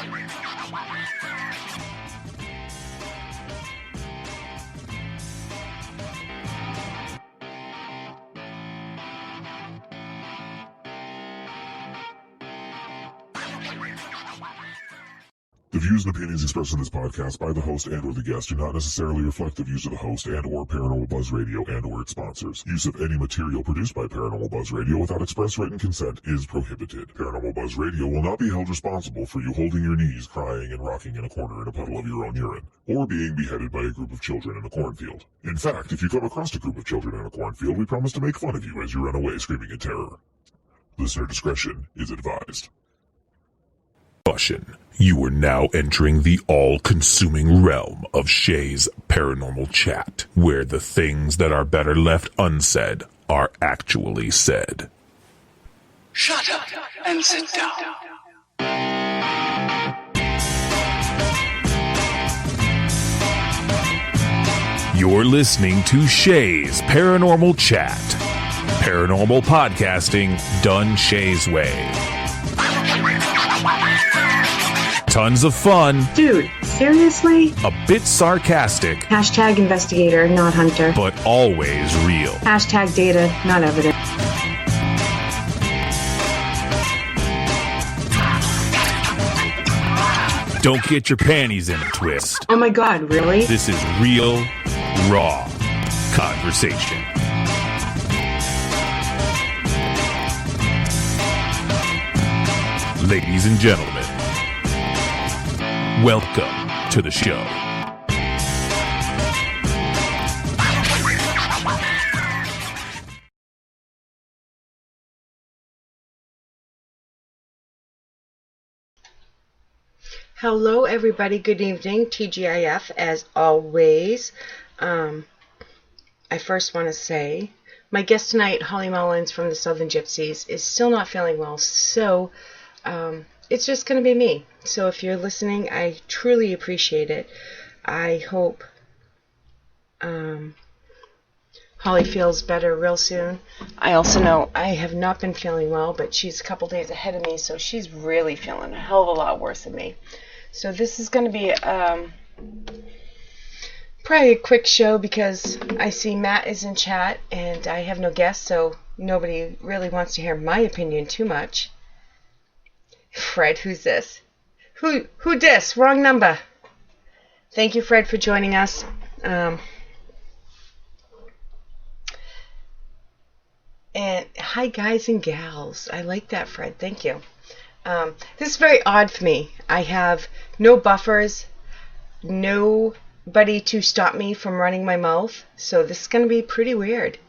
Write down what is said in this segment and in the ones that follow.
The views and opinions expressed in this podcast by the host and or the guest do not necessarily reflect the views of the host and or Paranormal Buzz Radio and or its sponsors. Use of any material produced by Paranormal Buzz Radio without express written consent is prohibited. Paranormal Buzz Radio will not be held responsible for you holding your knees, crying, and rocking in a corner in a puddle of your own urine, or being beheaded by a group of children in a cornfield. In fact, if you come across a group of children in a cornfield, we promise to make fun of you as you run away screaming in terror. Listener discretion is advised. Caution. You are now entering the all-consuming realm of Shay's Paranormal Chat, where the things that are better left unsaid are actually said. Shut up and sit down. You're listening to Shay's Paranormal Chat. Paranormal podcasting done Shay's way. Tons of fun. Dude, seriously? A bit sarcastic. Hashtag investigator, not hunter. But always real. Hashtag data, not evidence. Don't get your panties in a twist. Oh my god, really? This is real, raw conversation. Ladies and gentlemen, welcome to the show. Hello everybody, good evening, TGIF as always. I first want to say, my guest tonight, Holly Mullins from the Southern Gypsies, is still not feeling well, so it's just going to be me. So if you're listening, I truly appreciate it. I hope Holly feels better real soon. I also know I have not been feeling well, but she's a couple days ahead of me, so she's really feeling a hell of a lot worse than me. So this is going to be probably a quick show because I see Matt is in chat and I have no guests, so nobody really wants to hear my opinion too much. Fred, who's this? Who dis? Wrong number. Thank you, Fred, for joining us. And hi, guys and gals. I like that, Fred. Thank you. This is very odd for me. I have no buffers, nobody to stop me from running my mouth, so this is going to be pretty weird.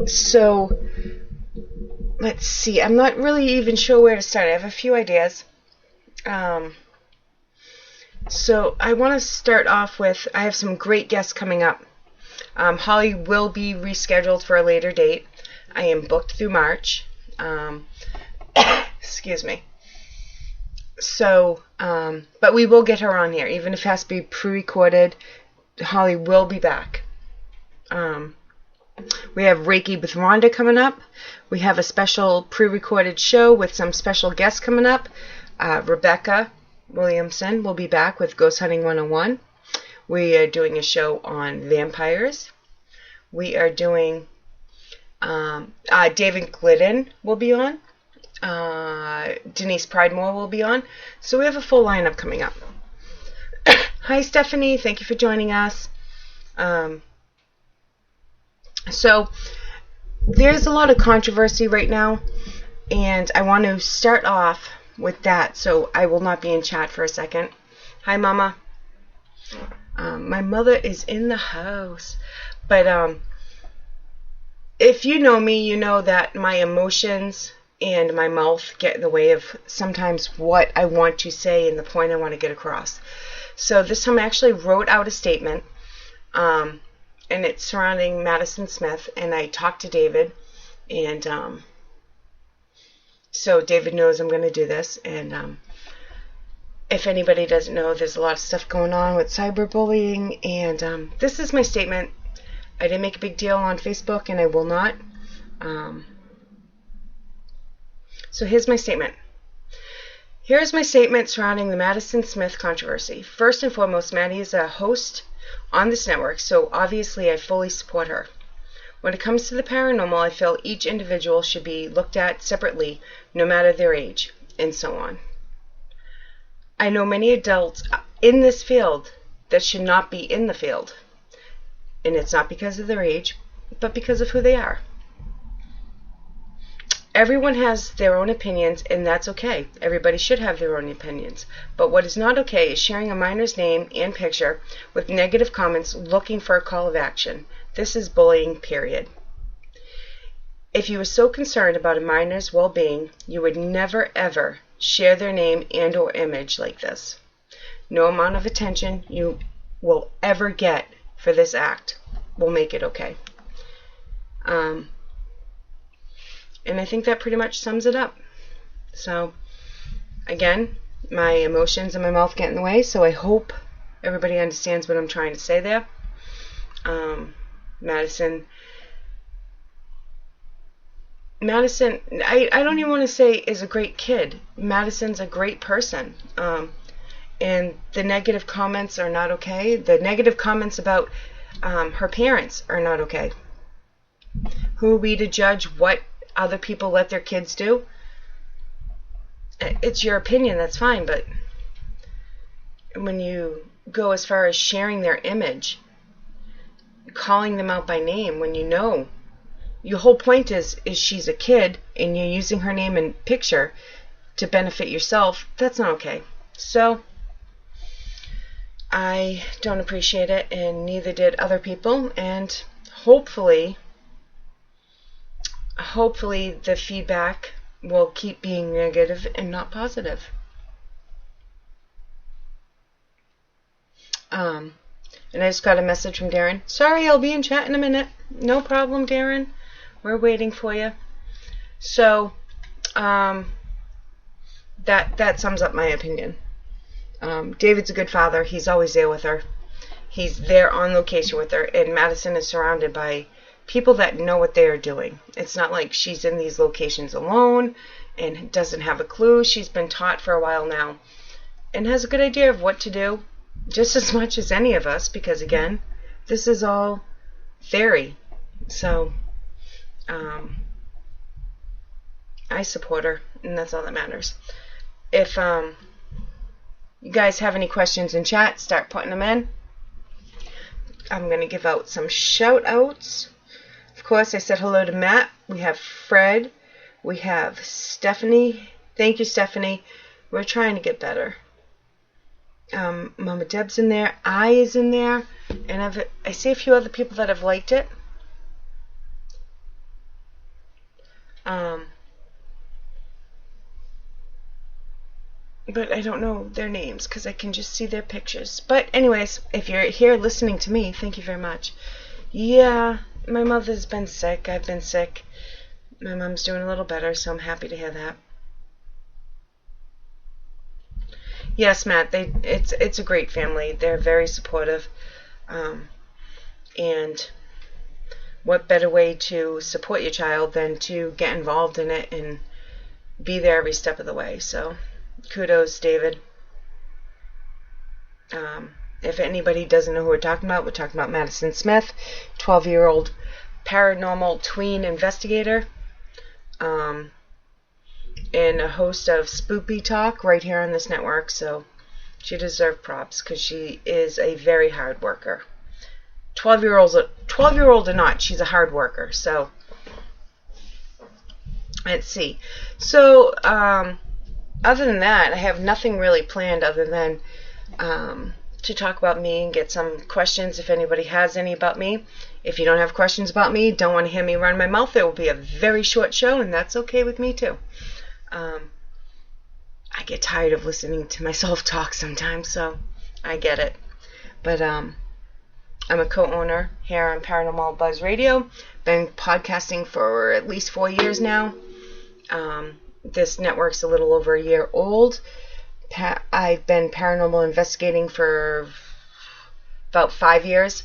So, let's see. I'm not really even sure where to start. I have a few ideas. So, I want to start off with, I have some great guests coming up. Holly will be rescheduled for a later date. I am booked through March. Excuse me. So, but we will get her on here, even if it has to be pre-recorded. Holly will be back. We have Reiki with Rhonda coming up. We have a special pre-recorded show with some special guests coming up. Rebecca Williamson will be back with Ghost Hunting 101. We are doing a show on vampires. We are doing David Glidden will be on. Denise Pridemore will be on. So we have a full lineup coming up. Hi, Stephanie. Thank you for joining us. So there's a lot of controversy right now, and I want to start off with that. So I will not be in chat for a second. Hi, Mama. My mother is in the house. But if you know me, you know that my emotions and my mouth get in the way of sometimes what I want to say and the point I want to get across. So this time I actually wrote out a statement, and it's surrounding Madison Smith, and I talked to David, and so David knows I'm going to do this, and if anybody doesn't know, there's a lot of stuff going on with cyberbullying, and this is my statement. I didn't make a big deal on Facebook, and I will not. So here's my statement. Here's my statement surrounding the Madison Smith controversy. First and foremost, Maddie is a host on this network, so obviously I fully support her. When it comes to the paranormal, I feel each individual should be looked at separately, no matter their age, and so on. I know many adults in this field that should not be in the field, and it's not because of their age, but because of who they are. Everyone has their own opinions, and that's okay. Everybody should have their own opinions. But what is not okay is sharing a minor's name and picture with negative comments looking for a call of action. This is bullying, period. If you were so concerned about a minor's well-being, you would never ever share their name and or image like this. No amount of attention you will ever get for this act will make it okay. And I think that pretty much sums it up. So, again, my emotions and my mouth get in the way, so I hope everybody understands what I'm trying to say there. Madison, I don't even want to say is a great kid. Madison's a great person. And the negative comments are not okay. The negative comments about her parents are not okay. Who are we to judge what other people let their kids do? It's your opinion, that's fine, but when you go as far as sharing their image, calling them out by name, when you know your whole point is she's a kid and you're using her name and picture to benefit yourself, that's not okay. So I don't appreciate it, and neither did other people, and hopefully the feedback will keep being negative and not positive. And I just got a message from Darren. Sorry, I'll be in chat in a minute. No problem, Darren. We're waiting for you. So, that sums up my opinion. David's a good father. He's always there with her. He's there on location with her. And Madison is surrounded by people that know what they are doing. It's not like she's in these locations alone and doesn't have a clue. She's been taught for a while now and has a good idea of what to do, just as much as any of us, because again, this is all theory. So I support her, and that's all that matters. If you guys have any questions in chat, start putting them in. I'm going to give out some shout outs. Of course, I said hello to Matt. We have Fred. We have Stephanie. Thank you, Stephanie. We're trying to get better. Mama Deb's in there. I is in there. And I see a few other people that have liked it. But I don't know their names because I can just see their pictures. But anyways, if you're here listening to me, thank you very much. Yeah, my mother's been sick. I've been sick. My mom's doing a little better, so I'm happy to hear that. Yes, Matt, it's a great family. They're very supportive. And what better way to support your child than to get involved in it and be there every step of the way. So kudos, David. If anybody doesn't know who we're talking about Madison Smith, 12-year-old paranormal tween investigator, and a host of Spoopy Talk right here on this network. So she deserves props because she is a very hard worker. 12-year-old or not, she's a hard worker. So let's see. So other than that, I have nothing really planned other than to talk about me and get some questions if anybody has any about me. If you don't have questions about me, don't want to hear me run my mouth, it will be a very short show, and that's okay with me too. I get tired of listening to myself talk sometimes, so I get it. But I'm a co-owner here on Paranormal Buzz Radio. Been podcasting for at least 4 years now. This network's a little over a year old. I've been paranormal investigating for about 5 years.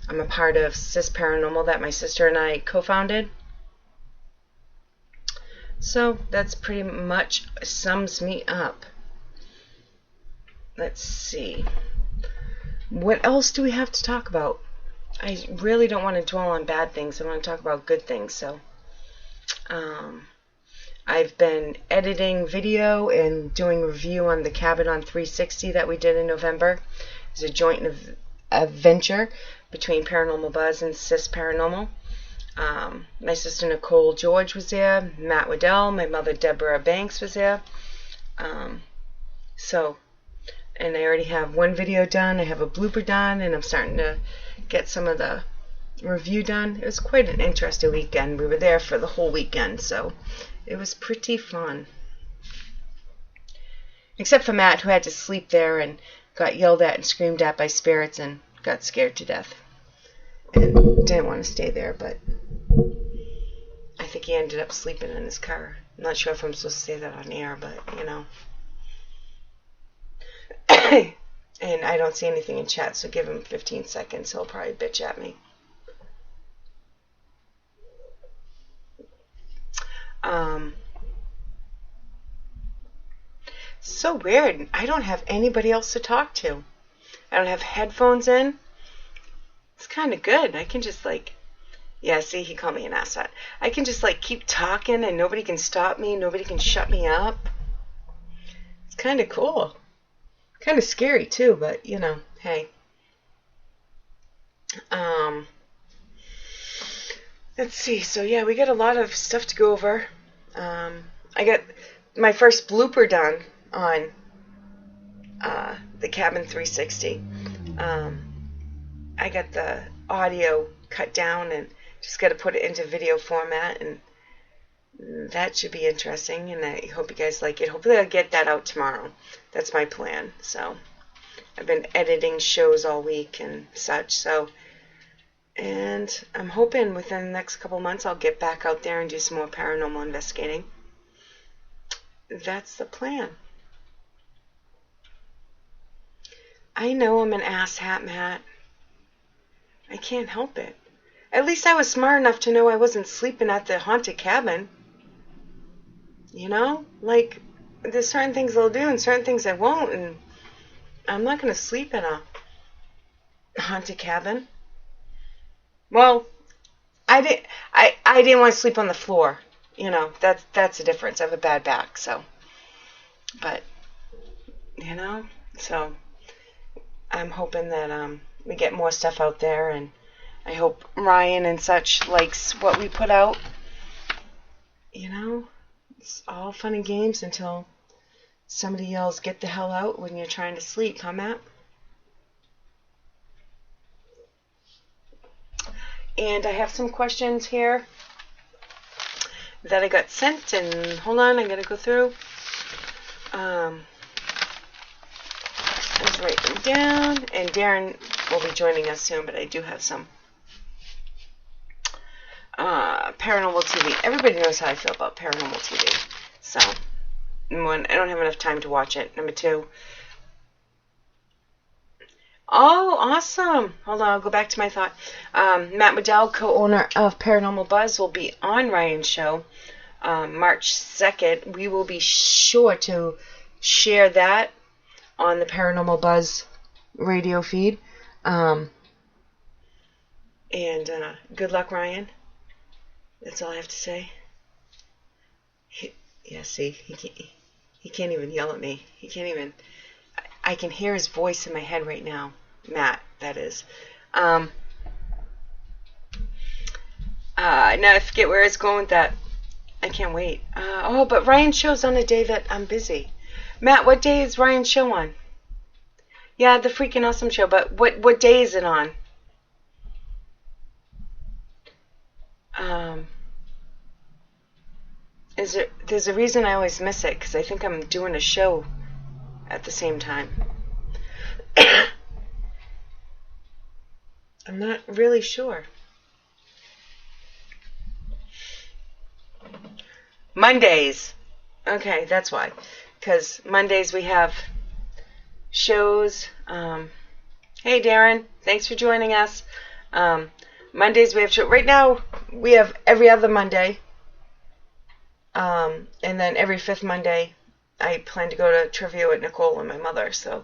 I'm a part of Sis Paranormal that my sister and I co-founded. So that's pretty much sums me up. let's see. What else do we have to talk about? I really don't want to dwell on bad things. I want to talk about good things. So, I've been editing video and doing review on the Cabin on 360 that we did in November. It's a joint venture between Paranormal Buzz and Sis Paranormal. My sister Nicole George was there, Matt Waddell, my mother Deborah Banks was there. And I already have one video done, I have a blooper done, and I'm starting to get some of the review done. It was quite an interesting weekend. We were there for the whole weekend, so it was pretty fun. Except for Matt, who had to sleep there and got yelled at and screamed at by spirits and got scared to death. And didn't want to stay there, but I think he ended up sleeping in his car. I'm not sure if I'm supposed to say that on air, but, you know. And I don't see anything in chat, so give him 15 seconds. He'll probably bitch at me. So weird. I don't have anybody else to talk to. I don't have headphones in. It's kind of good. I can just yeah, see, he called me an asshat. I can just keep talking and nobody can stop me. Nobody can shut me up. It's kind of cool. Kind of scary too, but you know, hey. Let's see. So yeah, we got a lot of stuff to go over. I got my first blooper done on the Cabin 360. I got the audio cut down and just got to put it into video format, and that should be interesting, and I hope you guys like it. Hopefully I'll get that out tomorrow. That's my plan. So I've been editing shows all week and such, so, and I'm hoping within the next couple months I'll get back out there and do some more paranormal investigating. That's the plan. I know I'm an asshat, Matt. I can't help it. At least I was smart enough to know I wasn't sleeping at the haunted cabin. You know? There's certain things I'll do and certain things I won't, and I'm not going to sleep in a haunted cabin. Well, I didn't want to sleep on the floor. You know, that's the difference. I have a bad back, so. But, you know, so I'm hoping that we get more stuff out there, and I hope Ryan and such likes what we put out. You know, it's all fun and games until somebody yells, "Get the hell out," when you're trying to sleep, huh, Matt? And I have some questions here that I got sent, and hold on, I gotta go through. Let's write them down, and Darren will be joining us soon, but I do have some Paranormal TV. Everybody knows how I feel about Paranormal TV. So, one, I don't have enough time to watch it. Number two, oh, awesome. Hold on, I'll go back to my thought. Matt Waddell, co-owner of Paranormal Buzz, will be on Ryan's show March 2nd. We will be sure to share that on the Paranormal Buzz radio feed. And good luck, Ryan. That's all I have to say. Yeah, see, he can't even yell at me. He can't even. I can hear his voice in my head right now. Matt, that is. Now I forget where it's going with that. I can't wait. But Ryan's show's on a day that I'm busy. Matt, what day is Ryan's show on? Yeah, the freaking awesome show. But what day is it on? There's a reason I always miss it, because I think I'm doing a show at the same time. I'm not really sure. Mondays. Okay, that's why. Because Mondays we have shows. Hey, Darren. Thanks for joining us. Mondays we have show. Right now we have every other Monday. And then every fifth Monday I plan to go to trivia with Nicole and my mother. So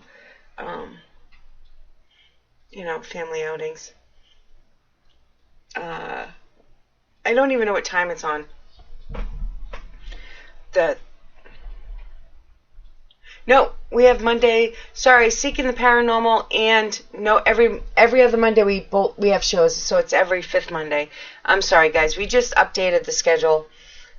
family outings. I don't even know what time it's on. No, we have Monday. Sorry, Seeking the Paranormal, and no, every other Monday we have shows, so it's every fifth Monday. I'm sorry, guys. We just updated the schedule,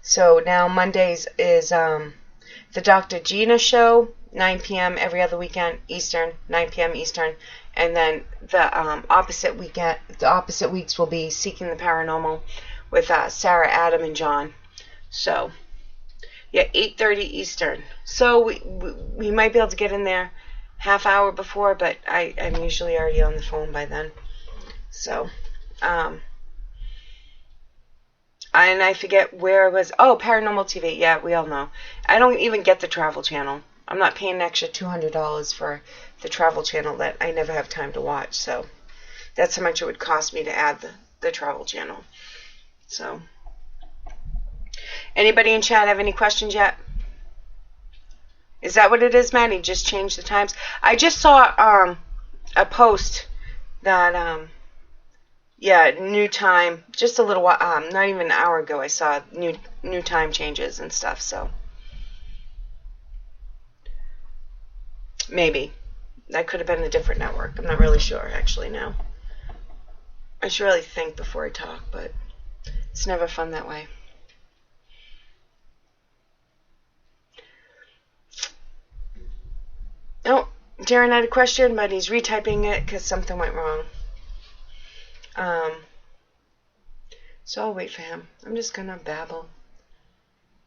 so now Mondays is the Dr. Gina show, 9 p.m. every other weekend Eastern, 9 p.m. Eastern, and then the opposite weeks will be Seeking the Paranormal with Sarah, Adam, and John. So. Yeah, 8:30 Eastern. So we might be able to get in there half hour before, but I'm usually already on the phone by then. So, and I forget where I was. Oh, Paranormal TV. Yeah, we all know. I don't even get the travel channel. I'm not paying an extra $200 for the travel channel that I never have time to watch. So that's how much it would cost me to add the travel channel. So. Anybody in chat have any questions yet? Is that what it is, man? He just changed the times. I just saw a post that new time. Just a little while, not even an hour ago. I saw new time changes and stuff. So maybe that could have been a different network. I'm not really sure actually now. I should really think before I talk, but it's never fun that way. Oh, Darren had a question, but he's retyping it because something went wrong. So I'll wait for him. I'm just going to babble.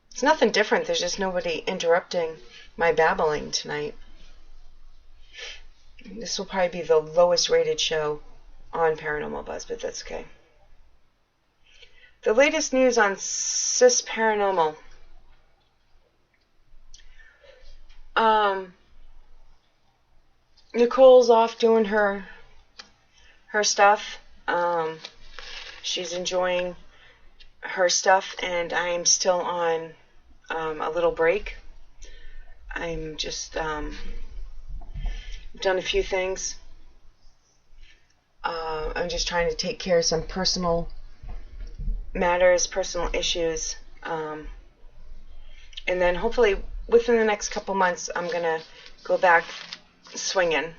It's nothing different. There's just nobody interrupting my babbling tonight. This will probably be the lowest rated show on Paranormal Buzz, but that's okay. The latest news on Cis Paranormal. Nicole's off doing her stuff. She's enjoying her stuff, and I'm still on a little break. I'm just done a few things. I'm just trying to take care of some personal matters, personal issues, and then hopefully within the next couple months I'm gonna go back swinging,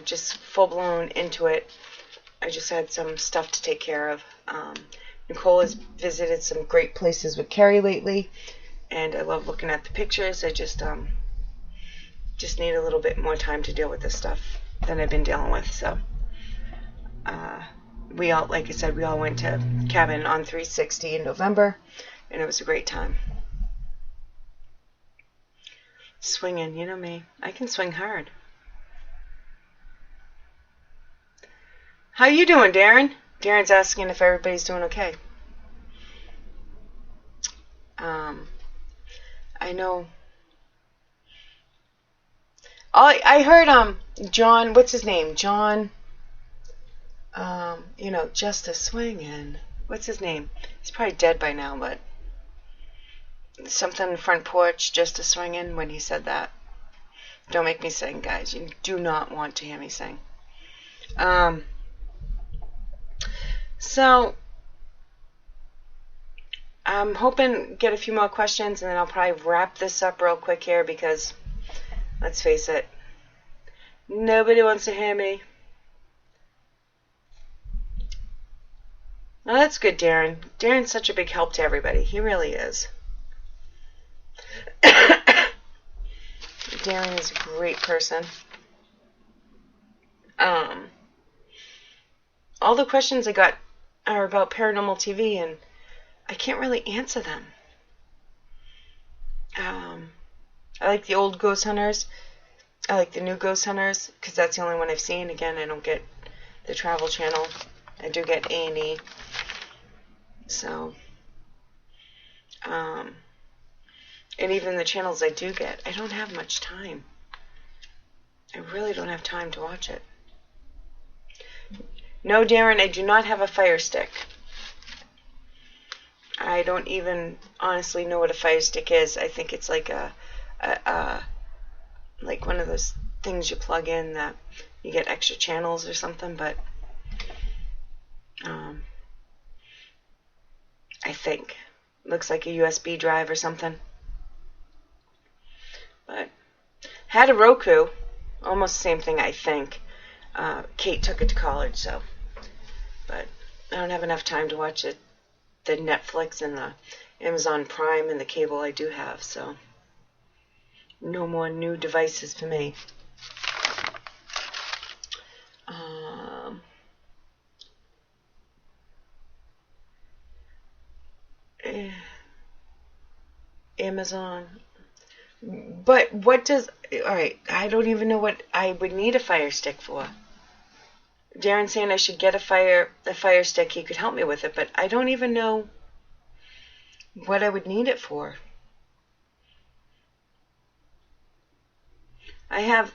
just full-blown into it. I just had some stuff to take care of. Nicole has visited some great places with Carrie lately, and I love looking at the pictures. I just need a little bit more time to deal with this stuff than I've been dealing with. So we all went to Cabin on 360 in November, and it was a great time. Swinging, you know me. I can swing hard. How you doing, Darren? Darren's asking if everybody's doing okay. I know. I heard John. What's his name? John. Just a swingin'. What's his name? He's probably dead by now, but something in the front porch, just a swingin'. When he said that, don't make me sing, guys. You do not want to hear me sing. So, I'm hoping to get a few more questions, and then I'll probably wrap this up real quick here because, let's face it, nobody wants to hear me. Well, that's good, Darren. Darren's such a big help to everybody. He really is. Darren is a great person. All the questions I got are about Paranormal TV, and I can't really answer them. I like the old Ghost Hunters. I like the new Ghost Hunters because that's the only one I've seen. Again, I don't get the Travel Channel. I do get A&E. So, and even the channels I do get, I don't have much time. I really don't have time to watch it. No, Darren, I do not have a Fire Stick. I don't even honestly know what a Fire Stick is. I think it's like like one of those things you plug in that you get extra channels or something, but I think looks like a USB drive or something. But had a Roku, almost the same thing, I think. Kate took it to college, so. But I don't have enough time to watch it. The Netflix and the Amazon Prime and the cable I do have, so no more new devices for me. Amazon. But what does... Alright, I don't even know what I would need a Fire Stick for. Darren's saying I should get a Fire Stick. He could help me with it, but I don't even know what I would need it for. I have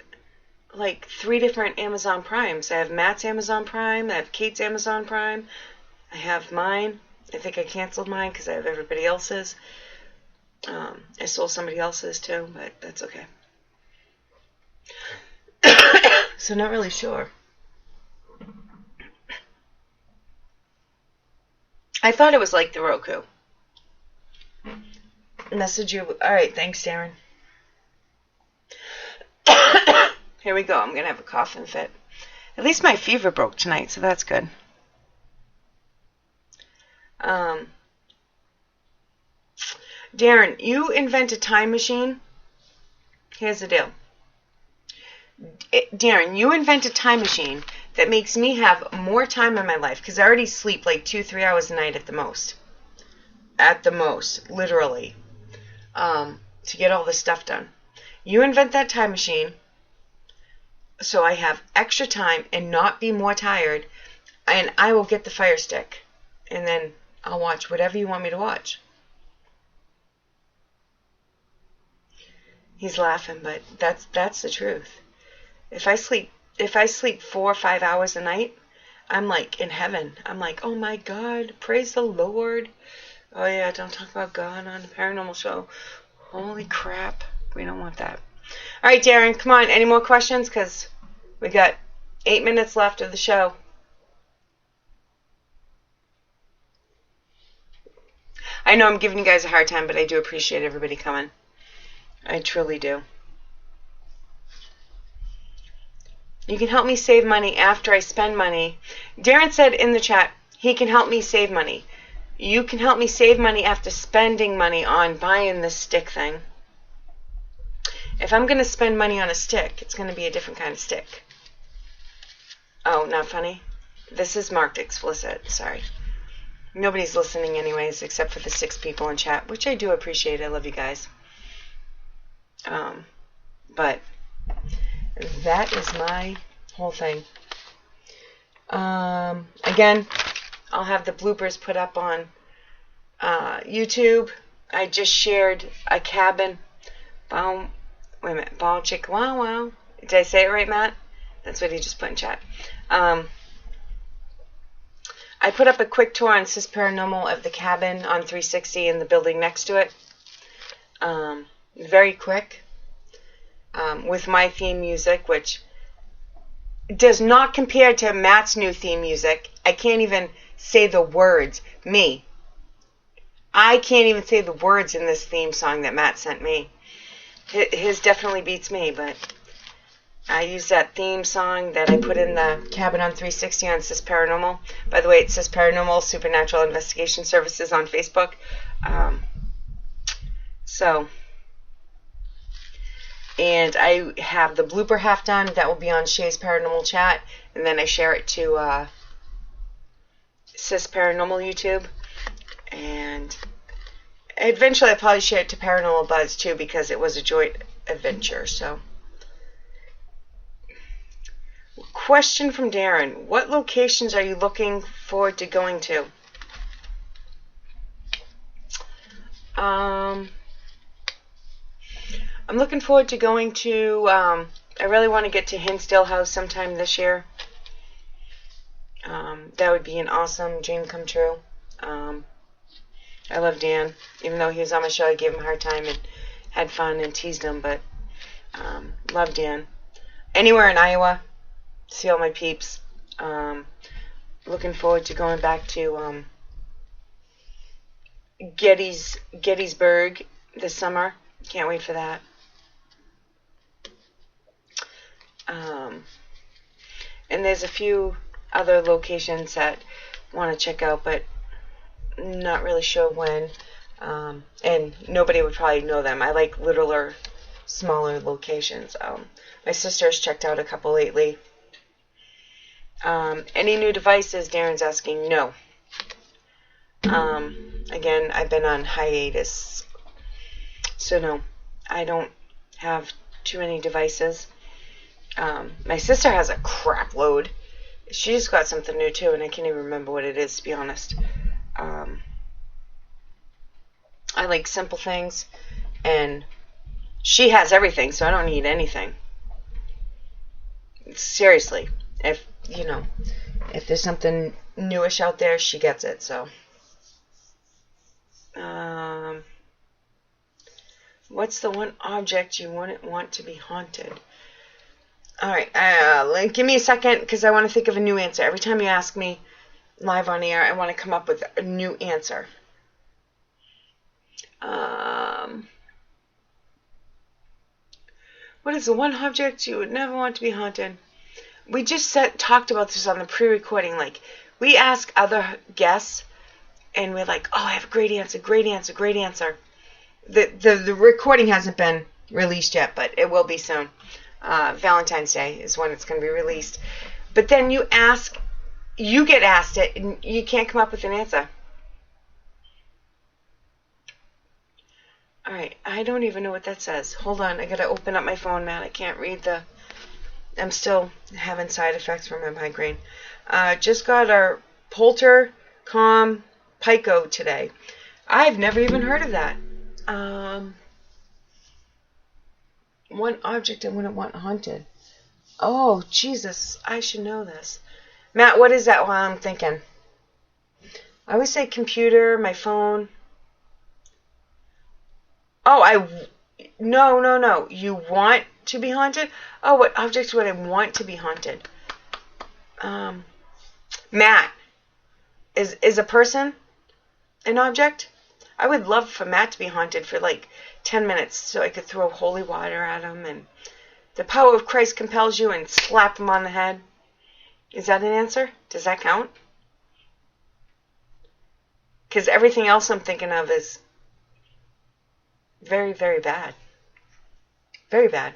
like 3 different Amazon Primes. I have Matt's Amazon Prime. I have Kate's Amazon Prime. I have mine. I think I canceled mine because I have everybody else's. I sold somebody else's too, but that's okay. So not really sure. I thought it was like the Roku. Message you. Alright, thanks, Darren. Here we go. I'm going to have a coughing fit. At least my fever broke tonight, so that's good. Darren, you invent a time machine. Here's the deal. Darren, you invent a time machine that makes me have more time in my life, because I already sleep like 2-3 hours a night at the most. At the most, literally. To get all this stuff done. You invent that time machine so I have extra time and not be more tired, and I will get the Fire Stick, and then I'll watch whatever you want me to watch. He's laughing, but that's the truth. If I sleep 4 or 5 hours a night, I'm like in heaven. I'm like, oh my God, praise the Lord. Oh yeah, don't talk about God on the Paranormal Show. Holy crap, we don't want that. All right, Darren, come on. Any more questions? Because we got 8 minutes left of the show. I know I'm giving you guys a hard time, but I do appreciate everybody coming. I truly do. You can help me save money after I spend money. Darren said in the chat, he can help me save money. You can help me save money after spending money on buying this stick thing. If I'm going to spend money on a stick, it's going to be a different kind of stick. Oh, not funny? This is marked explicit. Sorry. Nobody's listening anyways, except for the 6 people in chat, which I do appreciate. I love you guys. But that is my whole thing. Again, I'll have the bloopers put up on YouTube. I just shared a cabin. Wait a minute. Bow chick wow wow. Did I say it right, Matt? That's what he just put in chat. I put up a quick tour on Sis Paranormal of the cabin on 360 and the building next to it. Very quick. With my theme music, which does not compare to Matt's new theme music. I can't even say the words. I can't even say the words in this theme song that Matt sent me. His definitely beats me, but I use that theme song that I put in the cabin on 360 on Sis Paranormal. By the way, it says Paranormal Supernatural Investigation Services on Facebook. And I have the blooper half done. That will be on Shay's Paranormal Chat. And then I share it to Sis Paranormal YouTube. And eventually I'll probably share it to Paranormal Buzz too, because it was a joint adventure. So, question from Darren. What locations are you looking forward to going to? I'm looking forward to going to, I really want to get to Hinsdale House sometime this year. That would be an awesome dream come true. I love Dan. Even though he was on my show, I gave him a hard time and had fun and teased him, but love Dan. anywhere in Iowa. See all my peeps. Looking forward to going back to Gettysburg this summer. Can't wait for that. And there's a few other locations that I want to check out, but not really sure when. And nobody would probably know them. I like littler, smaller locations. My sister's checked out a couple lately. Any new devices? Darren's asking. No. Again, I've been on hiatus. So no, I don't have too many devices. My sister has a crap load. She just got something new too, and I can't even remember what it is, to be honest. I like simple things, and she has everything, so I don't need anything. Seriously, if there's something newish out there, she gets it. So, what's the one object you wouldn't want to be haunted? All right, give me a second because I want to think of a new answer. Every time you ask me live on air, I want to come up with a new answer. What is the one object you would never want to be haunted? We just talked about this on the pre-recording. Like, we ask other guests, and we're like, oh, I have a great answer, great answer, great answer. The recording hasn't been released yet, but it will be soon. Valentine's Day is when it's going to be released. But then you get asked it, and you can't come up with an answer. Alright, I don't even know what that says. Hold on, I gotta open up my phone, Matt. I can't read I'm still having side effects from my migraine. Just got our Poltercom Pico today. I've never even heard of that. One object I wouldn't want haunted. Oh, Jesus, I should know this. Matt, what is that while I'm thinking? I always say computer, my phone. Oh, no. You want to be haunted? Oh, what object would I want to be haunted? Matt. Is a person an object? I would love for Matt to be haunted for like 10 minutes so I could throw holy water at him and the power of Christ compels you and slap him on the head. Is that an answer? Does that count? Because everything else I'm thinking of is very, very bad. Very bad.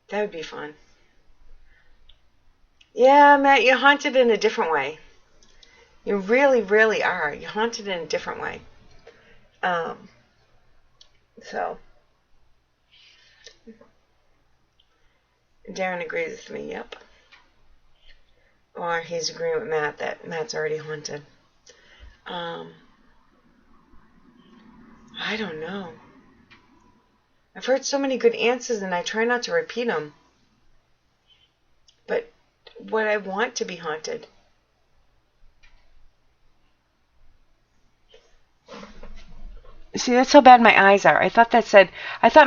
That would be fun. Yeah, Matt, you're haunted in a different way. You really, really are. You're haunted in a different way. So, Darren agrees with me, yep. Or he's agreeing with Matt that Matt's already haunted. I don't know. I've heard so many good answers and I try not to repeat them. But would I want to be haunted? See, that's how bad my eyes are. I thought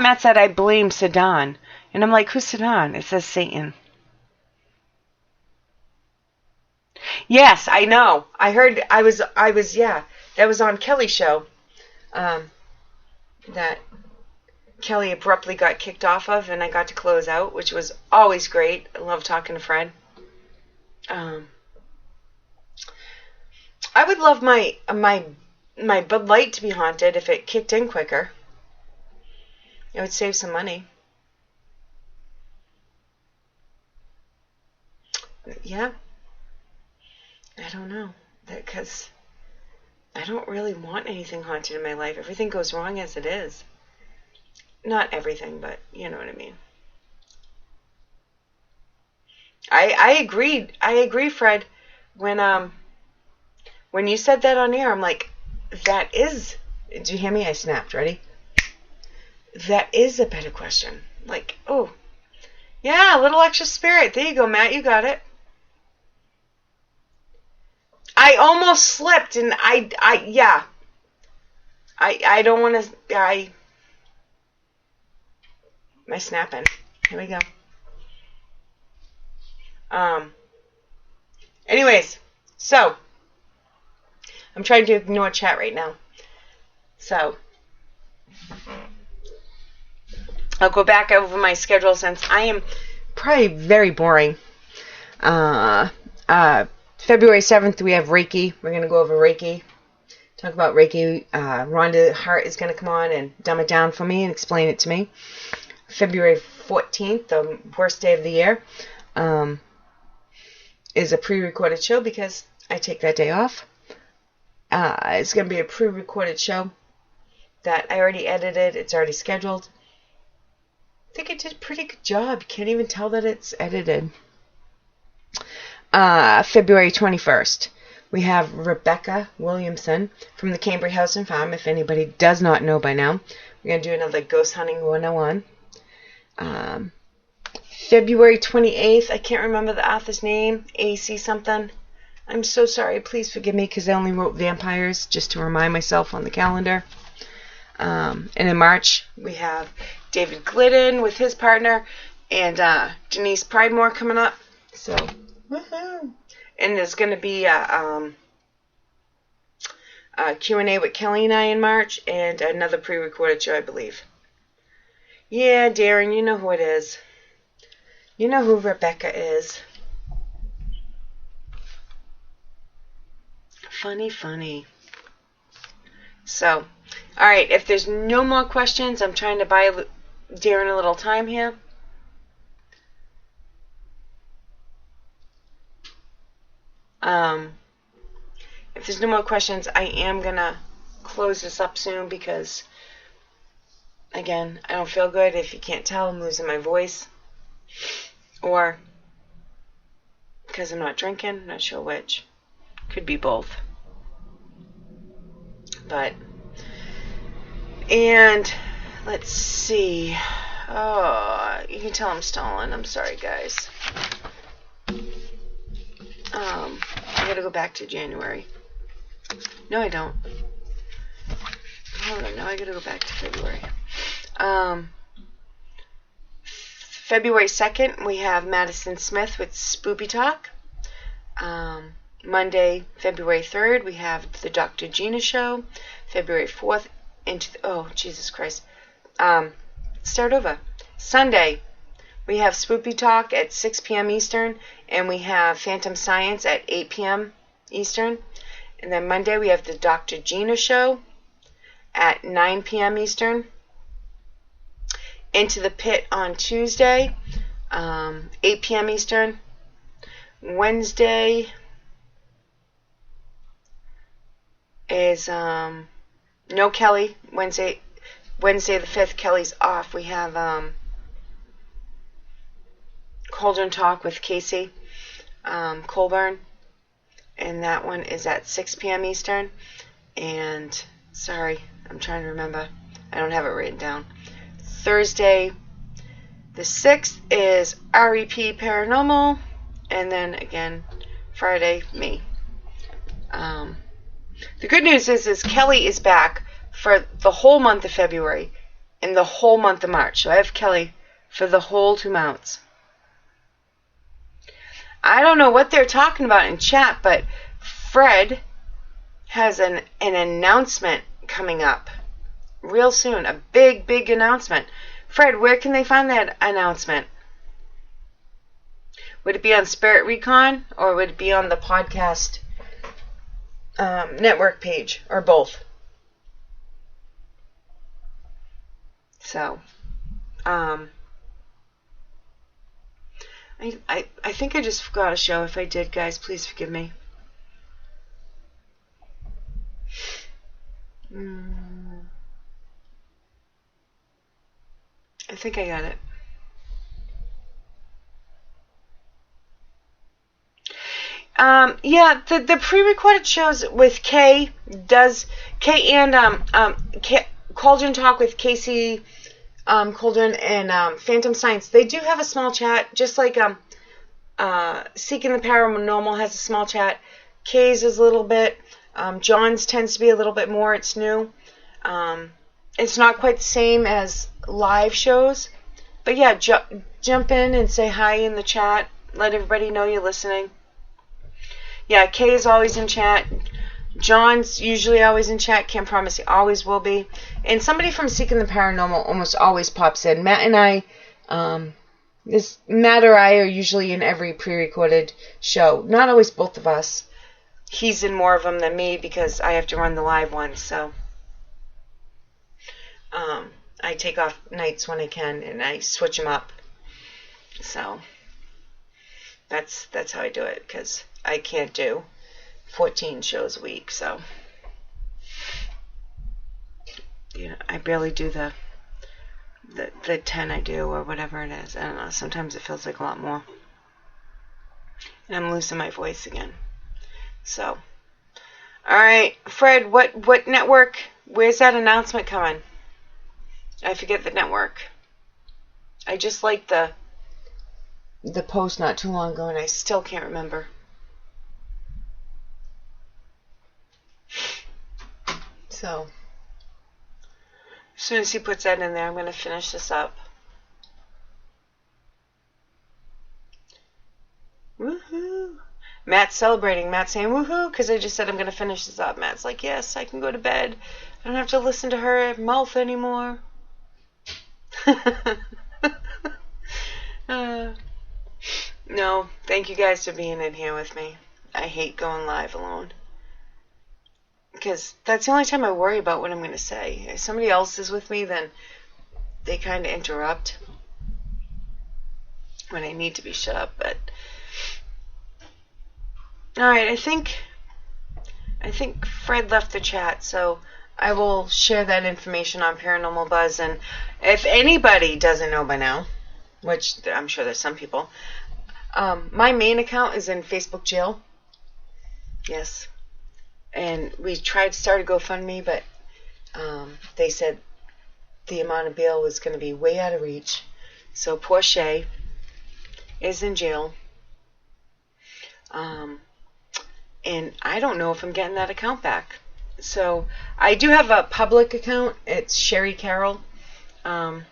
Matt said I blame Saddam. And I'm like, who's Saddam? It says Satan. Yes, I know. I heard, yeah. That was on Kelly's show. That Kelly abruptly got kicked off of, and I got to close out, which was always great. I love talking to Fred. I would love my Bud Light to be haunted if it kicked in quicker. It would save some money. Yeah. I don't know. Because I don't really want anything haunted in my life. Everything goes wrong as it is. Not everything, but you know what I mean. I agree, Fred. When you said that on air, I'm like, that is... Did you hear me? I snapped. Ready? That is a better question. Like, oh, yeah, a little extra spirit. There you go, Matt. You got it. I almost slipped, and I don't want to, my snapping. Here we go. Anyways, so I'm trying to ignore chat right now. So I'll go back over my schedule since I am probably very boring. February 7th, we have Reiki. We're going to go over Reiki. Talk about Reiki. Rhonda Hart is going to come on and dumb it down for me and explain it to me. February 14th, the worst day of the year, is a pre-recorded show because I take that day off. It's going to be a pre-recorded show that I already edited. It's already scheduled. I think I did a pretty good job. You can't even tell that it's edited. February 21st, we have Rebecca Williamson from the Cambry House and Farm. If anybody does not know by now, we're going to do another Ghost Hunting 101. February 28th, I can't remember the author's name, AC something. I'm so sorry, please forgive me because I only wrote vampires just to remind myself on the calendar. And in March, we have David Glidden with his partner and Denise Pridemore coming up. So, woohoo! And there's going to be a Q&A with Kelly and I in March and another pre-recorded show, I believe. Yeah, Darren, you know who it is. You know who Rebecca is. Funny. So, alright, if there's no more questions, I'm trying to buy Darren a little time here. If there's no more questions, I am going to close this up soon because, again, I don't feel good. If you can't tell, I'm losing my voice. Or because I'm not drinking, not sure which. Could be both. And let's see. Oh, you can tell I'm stalling. I'm sorry, guys. I gotta go back to January. No, I don't. Hold on, now I gotta go back to February. February 2nd, we have Madison Smith with Spoopy Talk. Monday, February 3rd, we have the Dr. Gina Show. February 4th, Jesus Christ. Start over. Sunday, we have Spoopy Talk at 6 p.m. Eastern, and we have Phantom Science at 8 p.m. Eastern. And then Monday, we have the Dr. Gina Show at 9 p.m. Eastern. Into the Pit on Tuesday, 8 p.m. Eastern. Wednesday is no Kelly. Wednesday the 5th, Kelly's off. We have Cauldron Talk with Casey Colburn, and that one is at 6 p.m. Eastern. And sorry, I'm trying to remember. I don't have it written down. Thursday the 6th is REP Paranormal, and then again Friday me. The good news is Kelly is back for the whole month of February and the whole month of March. So I have Kelly for the whole 2 months. I don't know what they're talking about in chat, but Fred has an announcement coming up real soon. A big announcement. Fred, where can they find that announcement? Would it be on Spirit Recon or would it be on the podcast network page, or both? So, I think I just forgot a show. If I did, guys, please forgive me. I think I got it. Yeah, the pre-recorded shows with Kay and Cauldron Talk with Casey Cauldron and Phantom Science. They do have a small chat, just like Seeking the Paranormal has a small chat. Kay's is a little bit. John's tends to be a little bit more. It's new. It's not quite the same as live shows, But yeah, jump in and say hi in the chat. Let everybody know you're listening. Yeah, Kay is always in chat. John's usually always in chat. Can't promise he always will be. And somebody from Seeking the Paranormal almost always pops in. Matt and I, Matt or I are usually in every pre-recorded show. Not always both of us. He's in more of them than me because I have to run the live ones. So I take off nights when I can and I switch them up. So that's how I do it because I can't do 14 shows a week, so I barely do the 10 I do or whatever it is. I don't know. Sometimes it feels like a lot more, and I'm losing my voice again. So, all right, Fred, what network? Where's that announcement coming? I forget the network. I just liked the post not too long ago, and I still can't remember. So, as soon as he puts that in there, I'm going to finish this up. Woohoo! Matt's celebrating. Matt's saying woohoo because I just said I'm going to finish this up. Matt's like, yes, I can go to bed. I don't have to listen to her mouth anymore. No, thank you guys for being in here with me. I hate going live alone. Because that's the only time I worry about what I'm going to say. If somebody else is with me, then they kind of interrupt when I need to be shut up. But all right, I think Fred left the chat, so I will share that information on Paranormal Buzz. And if anybody doesn't know by now, which I'm sure there's some people, my main account is in Facebook jail. Yes. And we tried to start a GoFundMe, but they said the amount of bail was going to be way out of reach. So poor Shay is in jail. And I don't know if I'm getting that account back. So I do have a public account. It's Sherry Carroll. And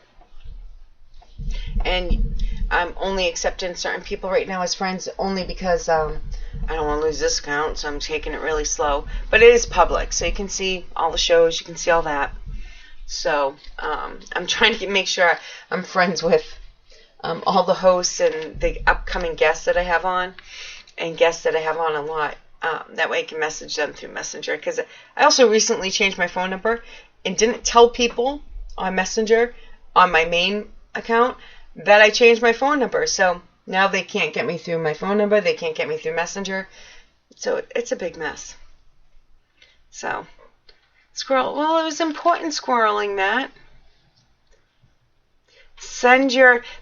I'm only accepting certain people right now as friends only because I don't want to lose this account, so I'm taking it really slow. But it is public, so you can see all the shows, you can see all that. So I'm trying to make sure I'm friends with all the hosts and the upcoming guests that I have on, and guests that I have on a lot. That way I can message them through Messenger. Because I also recently changed my phone number and didn't tell people on Messenger on my main account that I changed my phone number. So now they can't get me through my phone number. They can't get me through Messenger. So it's a big mess. So, squirrel. Well, it was important squirreling, Matt.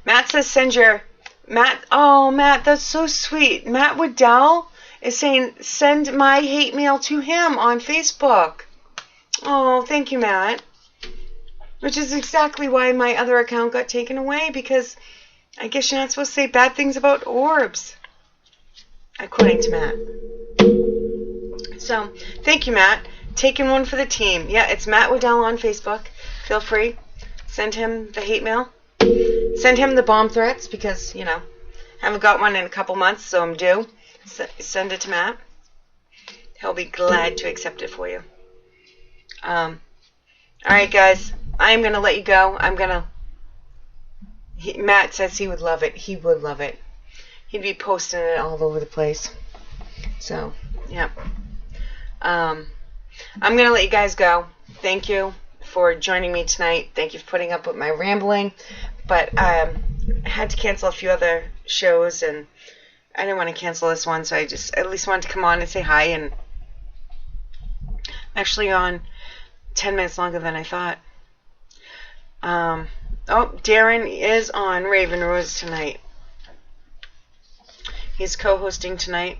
Matt says send your, Matt, oh, Matt, that's so sweet. Matt Waddell is saying send my hate mail to him on Facebook. Oh, thank you, Matt. Which is exactly why my other account got taken away, because I guess you're not supposed to say bad things about orbs, according to Matt. So, thank you, Matt. Taking one for the team. Yeah, it's Matt Waddell on Facebook. Feel free. Send him the hate mail. Send him the bomb threats, because, haven't got one in a couple months, so I'm due. Send it to Matt. He'll be glad to accept it for you. Alright, guys. I'm going to let you go. Matt says he would love it. He would love it. He'd be posting it all over the place. So, yeah. I'm going to let you guys go. Thank you for joining me tonight. Thank you for putting up with my rambling. But I had to cancel a few other shows, and I didn't want to cancel this one, so I just at least wanted to come on and say hi. And I'm actually on 10 minutes longer than I thought. Darren is on Raven Rose tonight. He's co-hosting tonight.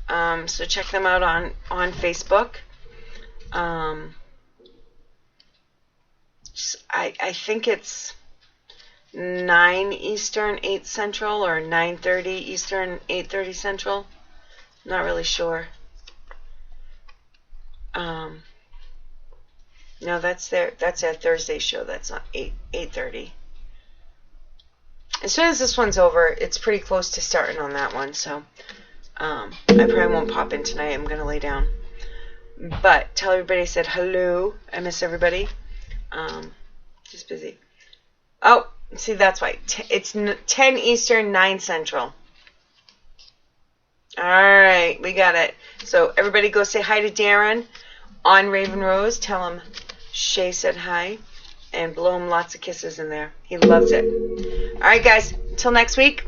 So check them out on Facebook. I think it's 9 Eastern, 8 Central, or 9:30 Eastern, 8:30 Central. Not really sure. No, that's their Thursday show. That's not 8:30. as soon as this one's over, it's pretty close to starting on that one. So I probably won't pop in tonight. I'm going to lay down. But tell everybody I said hello. I miss everybody. Just busy. Oh, see, that's why. It's 10 Eastern, 9 Central. All right, we got it. So everybody go say hi to Darren on Raven Rose. Tell him Shay said hi. And blow him lots of kisses in there. He loves it. All right, guys. Until next week,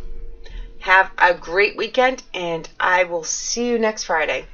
have a great weekend. And I will see you next Friday.